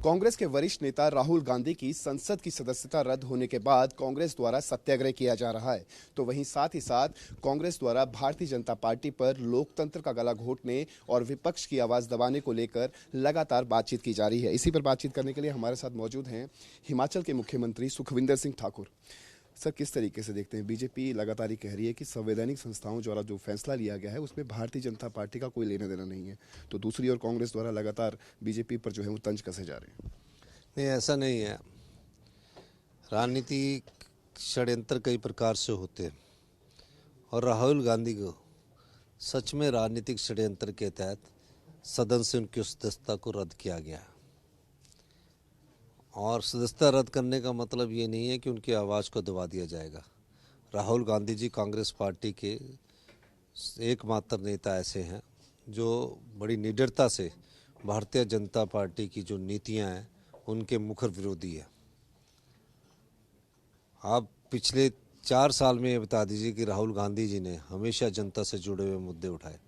कांग्रेस के वरिष्ठ नेता राहुल गांधी की संसद की सदस्यता रद्द होने के बाद कांग्रेस द्वारा सत्याग्रह किया जा रहा है, तो वहीं साथ ही साथ कांग्रेस द्वारा भारतीय जनता पार्टी पर लोकतंत्र का गला घोंटने और विपक्ष की आवाज दबाने को लेकर लगातार बातचीत की जा रही है। इसी पर बातचीत करने के लिए हमारे साथ मौजूद हैं हिमाचल के मुख्यमंत्री सुखविंदर सिंह ठाकुर। सर, किस तरीके से देखते हैं? बीजेपी लगातार ही कह रही है कि संवैधानिक संस्थाओं द्वारा जो फैसला लिया गया है उसमें भारतीय जनता पार्टी का कोई लेना देना नहीं है, तो दूसरी ओर कांग्रेस द्वारा लगातार बीजेपी पर जो है वो तंज कसे जा रहे हैं। नहीं, ऐसा नहीं है। राजनीतिक षड्यंत्र कई प्रकार से होते हैं और राहुल गांधी को सच में राजनीतिक षड्यंत्र के तहत सदन से उनकी सदस्यता को रद्द किया गया। और सदस्यता रद्द करने का मतलब ये नहीं है कि उनकी आवाज़ को दबा दिया जाएगा। राहुल गांधी जी कांग्रेस पार्टी के एकमात्र नेता ऐसे हैं जो बड़ी निडरता से भारतीय जनता पार्टी की जो नीतियां हैं उनके मुखर विरोधी है। आप पिछले 4 साल में ये बता दीजिए कि राहुल गांधी जी ने हमेशा जनता से जुड़े हुए मुद्दे उठाए,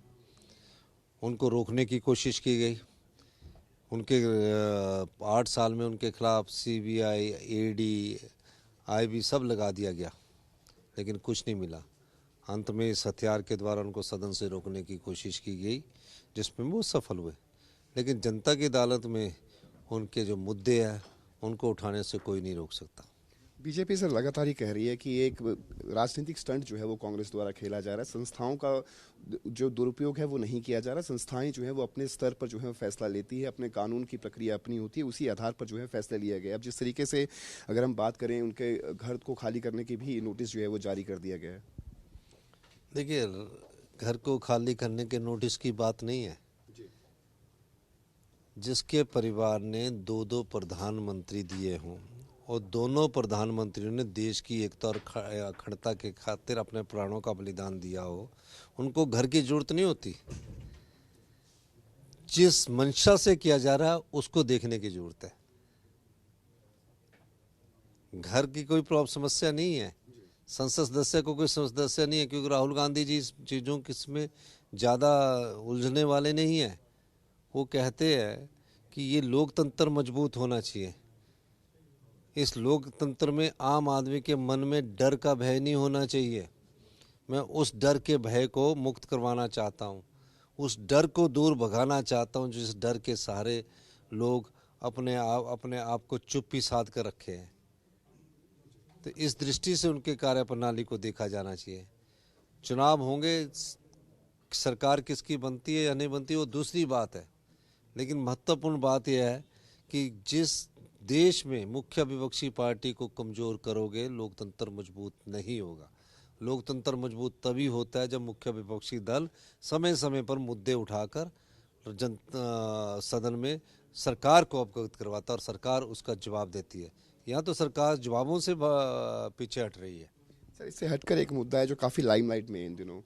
उनको रोकने की कोशिश की गई। उनके 8 साल में उनके खिलाफ सीबीआई, ईडी, आईबी सब लगा दिया गया, लेकिन कुछ नहीं मिला। अंत में इस हथियार के द्वारा उनको सदन से रोकने की कोशिश की गई, जिसमें वो सफल हुए। लेकिन जनता की अदालत में उनके जो मुद्दे हैं उनको उठाने से कोई नहीं रोक सकता। बीजेपी सर लगातार ही कह रही है कि एक राजनीतिक स्टंट जो है वो कांग्रेस द्वारा खेला जा रहा है, संस्थाओं का जो दुरुपयोग है वो नहीं किया जा रहा। संस्थाएं जो है वो अपने स्तर पर जो है फैसला लेती है, अपने कानून की प्रक्रिया अपनी होती है, उसी आधार पर जो है फैसला लिया गया। अब जिस तरीके से अगर हम बात करें, उनके घर को खाली करने की भी नोटिस जो है वो जारी कर दिया गया है। देखिए, घर को खाली करने के नोटिस की बात नहीं है। जिसके परिवार ने 2-2 प्रधानमंत्री दिए हों और दोनों प्रधानमंत्रियों ने देश की एकता और अखंडता के खातिर अपने प्राणों का बलिदान दिया हो, उनको घर की जरूरत नहीं होती। जिस मंशा से किया जा रहा है उसको देखने की जरूरत है। घर की कोई समस्या नहीं है, संसद सदस्य को कोई समस्या नहीं है, क्योंकि राहुल गांधी जी इस चीज़ों किसमें ज़्यादा उलझने वाले नहीं हैं। वो कहते हैं कि ये लोकतंत्र मजबूत होना चाहिए। इस लोकतंत्र में आम आदमी के मन में डर का भय नहीं होना चाहिए। मैं उस डर के भय को मुक्त करवाना चाहता हूँ, उस डर को दूर भगाना चाहता हूँ जिस डर के सहारे लोग अपने आप को चुप्पी साध कर रखे हैं। तो इस दृष्टि से उनके कार्यप्रणाली को देखा जाना चाहिए। चुनाव होंगे, सरकार किसकी बनती है या नहीं बनती वो दूसरी बात है, लेकिन महत्वपूर्ण बात यह है कि जिस देश में मुख्य विपक्षी पार्टी को कमज़ोर करोगे, लोकतंत्र मजबूत नहीं होगा। लोकतंत्र मजबूत तभी होता है जब मुख्य विपक्षी दल समय समय पर मुद्दे उठाकर सदन में सरकार को अवगत करवाता है और सरकार उसका जवाब देती है। यहाँ तो सरकार जवाबों से पीछे हट रही है। सर, इससे हटकर एक मुद्दा है जो काफ़ी लाइमलाइट में इन दिनों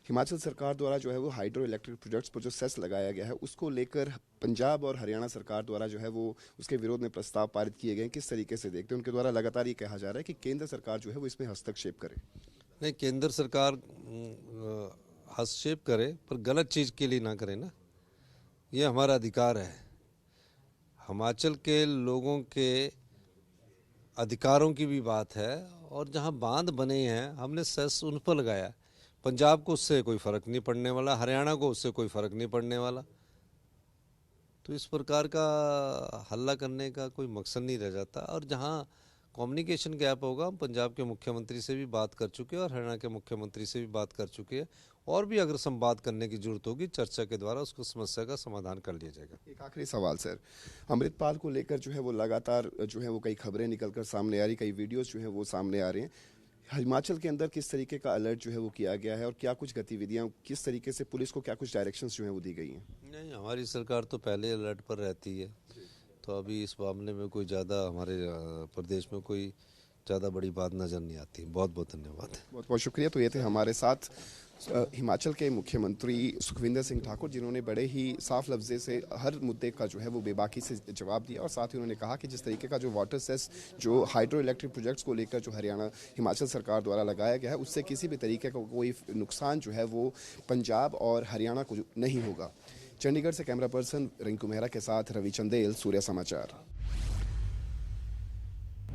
हिमाचल सरकार द्वारा जो है वो हाइड्रो इलेक्ट्रिक प्रोजेक्ट्स पर जो सेस लगाया गया है उसको लेकर पंजाब और हरियाणा सरकार द्वारा जो है वो उसके विरोध में प्रस्ताव पारित किए गए हैं। किस तरीके से देखते हैं? उनके द्वारा लगातार ये कहा जा रहा है कि केंद्र सरकार जो है वो इसमें हस्तक्षेप करे। नहीं, केंद्र सरकार हस्तक्षेप करे पर गलत चीज़ के लिए ना करे ना, ये हमारा अधिकार है। हिमाचल के लोगों के अधिकारों की भी बात है और जहाँ बांध बने हैं हमने सेस उन पर लगाया। पंजाब को उससे कोई फ़र्क नहीं पड़ने वाला, हरियाणा को उससे कोई फ़र्क नहीं पड़ने वाला। तो इस प्रकार का हल्ला करने का कोई मकसद नहीं रह जाता। और जहाँ कम्युनिकेशन गैप होगा, हम पंजाब के मुख्यमंत्री से भी बात कर चुके हैं और हरियाणा के मुख्यमंत्री से भी बात कर चुके हैं, और भी अगर संवाद करने की जरूरत होगी चर्चा के द्वारा उसको समस्या का समाधान कर लिया जाएगा। एक आखिरी सवाल सर, अमृतपाल को लेकर जो है वो लगातार जो है वो कई खबरें निकलकर सामने आ रही, कई वीडियोस जो है वो सामने आ रहे हैं। हिमाचल के अंदर किस तरीके का अलर्ट जो है वो किया गया है और क्या कुछ गतिविधियां, किस तरीके से पुलिस को क्या कुछ डायरेक्शंस जो है वो दी गई हैं? नहीं, हमारी सरकार तो पहले अलर्ट पर रहती है, तो अभी इस मामले में कोई ज़्यादा हमारे प्रदेश में कोई ज़्यादा बड़ी बात नज़र नहीं आती। बहुत बहुत धन्यवाद। बहुत बहुत शुक्रिया। तो ये थे हमारे साथ हिमाचल के मुख्यमंत्री सुखविंदर सिंह ठाकुर, जिन्होंने बड़े ही साफ लफ्जे से हर मुद्दे का जो है वो बेबाकी से जवाब दिया और साथ ही उन्होंने कहा कि जिस तरीके का जो वाटर सेस जो हाइड्रो इलेक्ट्रिक प्रोजेक्ट्स को लेकर जो हरियाणा हिमाचल सरकार द्वारा लगाया गया है उससे किसी भी तरीके का कोई नुकसान जो है वो पंजाब और हरियाणा को नहीं होगा। चंडीगढ़ से कैमरा पर्सन रिंकू मेहरा के साथ रवि चंदेल, सूर्य समाचार।